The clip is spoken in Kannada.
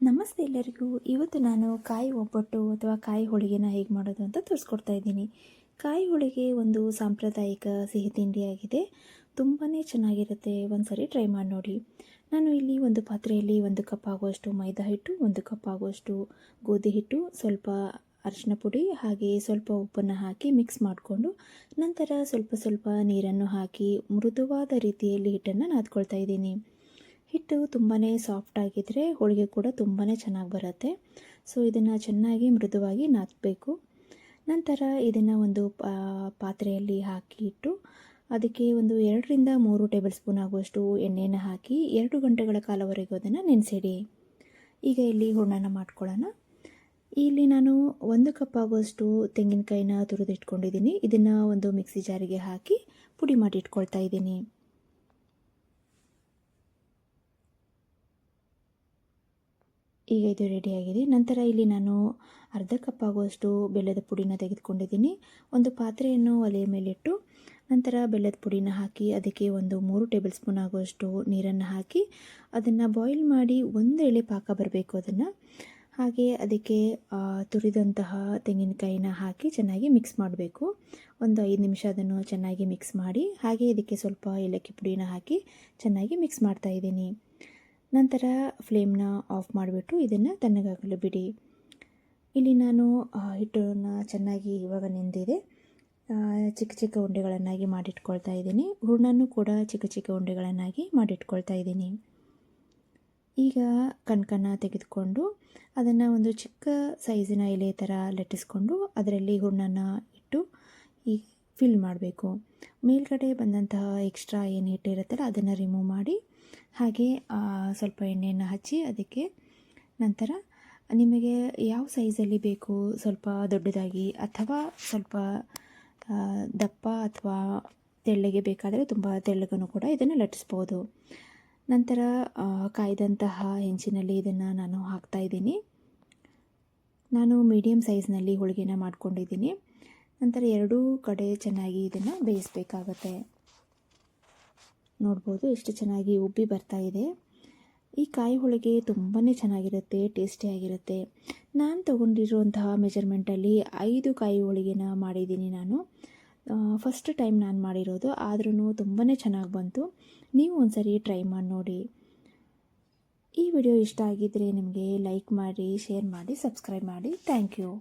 ನಮಸ್ತೆ ಎಲ್ಲರಿಗೂ. ಇವತ್ತು ನಾನು ಕಾಯಿ ಒಬ್ಬಟ್ಟು ಅಥವಾ ಕಾಯಿ ಹೋಳಿಗೆನ ಹೇಗೆ ಮಾಡೋದು ಅಂತ ತೋರಿಸ್ಕೊಡ್ತಾ ಇದ್ದೀನಿ. ಕಾಯಿ ಹೋಳಿಗೆ ಒಂದು ಸಾಂಪ್ರದಾಯಿಕ ಸಿಹಿ ತಿಂಡಿಯಾಗಿದೆ. ತುಂಬಾ ಚೆನ್ನಾಗಿರುತ್ತೆ. ಒಂದು ಸರಿ ಟ್ರೈ ಮಾಡಿ ನೋಡಿ. ನಾನು ಇಲ್ಲಿ ಒಂದು ಪಾತ್ರೆಯಲ್ಲಿ 1 ಕಪ್ ಆಗುವಷ್ಟು ಮೈದಾ ಹಿಟ್ಟು, 1 ಕಪ್ ಆಗುವಷ್ಟು ಗೋಧಿ ಹಿಟ್ಟು, ಸ್ವಲ್ಪ ಅರಿಶಿನ ಪುಡಿ ಹಾಗೆ ಸ್ವಲ್ಪ ಉಪ್ಪನ್ನು ಹಾಕಿ ಮಿಕ್ಸ್ ಮಾಡಿಕೊಂಡು ನಂತರ ಸ್ವಲ್ಪ ಸ್ವಲ್ಪ ನೀರನ್ನು ಹಾಕಿ ಮೃದುವಾದ ರೀತಿಯಲ್ಲಿ ಹಿಟ್ಟನ್ನು ನಾದ್ಕೊಳ್ತಾ ಇದ್ದೀನಿ. ಹಿಟ್ಟು ತುಂಬಾ ಸಾಫ್ಟ್ ಆಗಿದ್ದರೆ ಹೋಳಿಗೆ ಕೂಡ ತುಂಬಾ ಚೆನ್ನಾಗಿ ಬರುತ್ತೆ. ಸೊ ಇದನ್ನು ಚೆನ್ನಾಗಿ ಮೃದುವಾಗಿ ನಾದಬೇಕು. ನಂತರ ಇದನ್ನು ಒಂದು ಪಾತ್ರೆಯಲ್ಲಿ ಹಾಕಿ ಇಟ್ಟು ಅದಕ್ಕೆ ಒಂದು 2 ರಿಂದ 3 ಟೇಬಲ್ ಸ್ಪೂನ್ ಆಗುವಷ್ಟು ಎಣ್ಣೆಯನ್ನು ಹಾಕಿ 2 ಗಂಟೆಗಳ ಕಾಲವರೆಗೂ ಅದನ್ನು ನೆನೆಸಿಡಿ. ಈಗ ಇಲ್ಲಿ ಹೂರಣನ ಮಾಡ್ಕೊಳ್ಳೋಣ. ಇಲ್ಲಿ ನಾನು 1 ಕಪ್ ಆಗುವಷ್ಟು ತೆಂಗಿನಕಾಯಿನ ತುರಿದಿಟ್ಕೊಂಡಿದ್ದೀನಿ. ಇದನ್ನು ಒಂದು ಮಿಕ್ಸಿ ಜಾರಿಗೆ ಹಾಕಿ ಪುಡಿ ಮಾಡಿ ಇಟ್ಕೊಳ್ತಾ ಇದ್ದೀನಿ. ಈಗ ಇದು ರೆಡಿಯಾಗಿದೆ. ನಂತರ ಇಲ್ಲಿ ನಾನು ಅರ್ಧ ಕಪ್ ಆಗುವಷ್ಟು ಬೆಲ್ಲದ ಪುಡಿನ ತೆಗೆದುಕೊಂಡಿದ್ದೀನಿ. ಒಂದು ಪಾತ್ರೆಯನ್ನು ಒಲೆಯ ಮೇಲಿಟ್ಟು ನಂತರ ಬೆಲ್ಲದ ಪುಡಿನ ಹಾಕಿ ಅದಕ್ಕೆ ಒಂದು 3 ಟೇಬಲ್ ಸ್ಪೂನ್ ಆಗುವಷ್ಟು ನೀರನ್ನು ಹಾಕಿ ಅದನ್ನು ಬಾಯ್ಲ್ ಮಾಡಿ ಒಂದು ಎಳೆ ಪಾಕ ಬರಬೇಕು. ಅದನ್ನು ಹಾಗೆ ಅದಕ್ಕೆ ತುರಿದಂತಹ ತೆಂಗಿನಕಾಯಿನ ಹಾಕಿ ಚೆನ್ನಾಗಿ ಮಿಕ್ಸ್ ಮಾಡಬೇಕು. ಒಂದು 5 ನಿಮಿಷ ಅದನ್ನು ಚೆನ್ನಾಗಿ ಮಿಕ್ಸ್ ಮಾಡಿ ಹಾಗೆ ಇದಕ್ಕೆ ಸ್ವಲ್ಪ ಏಲಕ್ಕಿ ಪುಡಿನ ಹಾಕಿ ಚೆನ್ನಾಗಿ ಮಿಕ್ಸ್ ಮಾಡ್ತಾ ಇದ್ದೀನಿ. ನಂತರ ಫ್ಲೇಮ್ನ ಆಫ್ ಮಾಡಿಬಿಟ್ಟು ಇದನ್ನು ತಣ್ಣಗಾಗಲು ಬಿಡಿ. ಇಲ್ಲಿ ನಾನು ಹಿಟ್ಟನ್ನು ಚೆನ್ನಾಗಿ ಇವಾಗ ನೆಂದಿದೆ. ಚಿಕ್ಕ ಚಿಕ್ಕ ಉಂಡೆಗಳನ್ನಾಗಿ ಮಾಡಿಟ್ಕೊಳ್ತಾ ಇದ್ದೀನಿ. ಹೂರಣನೂ ಕೂಡ ಚಿಕ್ಕ ಚಿಕ್ಕ ಉಂಡೆಗಳನ್ನಾಗಿ ಮಾಡಿಟ್ಕೊಳ್ತಾ ಇದ್ದೀನಿ. ಈಗ ಕಣ್ಕನ್ನು ತೆಗೆದುಕೊಂಡು ಅದನ್ನು ಒಂದು ಚಿಕ್ಕ ಸೈಜಿನ ಎಲೆ ಥರ ಲಟ್ಟಿಸ್ಕೊಂಡು ಅದರಲ್ಲಿ ಹೂರಣನ ಇಟ್ಟು ಈ ಫಿಲ್ ಮಾಡಬೇಕು. ಮೇಲ್ಗಡೆ ಬಂದಂತಹ ಎಕ್ಸ್ಟ್ರಾ ಏನು ಹಿಟ್ಟಿರುತ್ತಲ್ಲ ಅದನ್ನು ರಿಮೂವ್ ಮಾಡಿ ಹಾಗೆ ಸ್ವಲ್ಪ ಎಣ್ಣೆಯನ್ನು ಹಚ್ಚಿ ಅದಕ್ಕೆ ನಂತರ ನಿಮಗೆ ಯಾವ ಸೈಜಲ್ಲಿ ಬೇಕು, ಸ್ವಲ್ಪ ದೊಡ್ಡದಾಗಿ ಅಥವಾ ಸ್ವಲ್ಪ ದಪ್ಪ ಅಥವಾ ತೆಳ್ಳಗೆ ಬೇಕಾದರೆ ತುಂಬ ತೆಳ್ಳಗನೂ ಕೂಡ ಇದನ್ನು ಲಟ್ಟಿಸ್ಬೋದು. ನಂತರ ಕಾಯ್ದಂತಹ ಹೆಂಚಿನಲ್ಲಿ ಇದನ್ನು ನಾನು ಹಾಕ್ತಾಯಿದ್ದೀನಿ. ನಾನು ಮೀಡಿಯಮ್ ಸೈಜ್ನಲ್ಲಿ ಹೋಳಿಗೆನ ಮಾಡ್ಕೊಂಡಿದ್ದೀನಿ. ನಂತರ ಎರಡೂ ಕಡೆ ಚೆನ್ನಾಗಿ ಇದನ್ನು ಬೇಯಿಸಬೇಕಾಗತ್ತೆ. ನೋಡ್ಬೋದು ಎಷ್ಟು ಚೆನ್ನಾಗಿ ಉಬ್ಬಿ ಬರ್ತಾ ಇದೆ. ಈ ಕಾಯಿ ಹೋಳಿಗೆ ತುಂಬಾ ಚೆನ್ನಾಗಿರುತ್ತೆ, ಟೇಸ್ಟಿಯಾಗಿರುತ್ತೆ. ನಾನು ತೊಗೊಂಡಿರುವಂತಹ ಮೆಜರ್ಮೆಂಟಲ್ಲಿ 5 ಕಾಯಿ ಹೋಳಿಗೆನ ಮಾಡಿದ್ದೀನಿ ನಾನು. ಫಸ್ಟ್ ಟೈಮ್ ನಾನು ಮಾಡಿರೋದು, ಆದ್ರೂ ತುಂಬಾ ಚೆನ್ನಾಗಿ ಬಂತು. ನೀವು ಒಂದ್ಸರಿ ಟ್ರೈ ಮಾಡಿ ನೋಡಿ. ಈ ವಿಡಿಯೋ ಇಷ್ಟ ಆಗಿದ್ದರೆ ನಿಮಗೆ ಲೈಕ್ ಮಾಡಿ, ಶೇರ್ ಮಾಡಿ, ಸಬ್ಸ್ಕ್ರೈಬ್ ಮಾಡಿ. Thank you.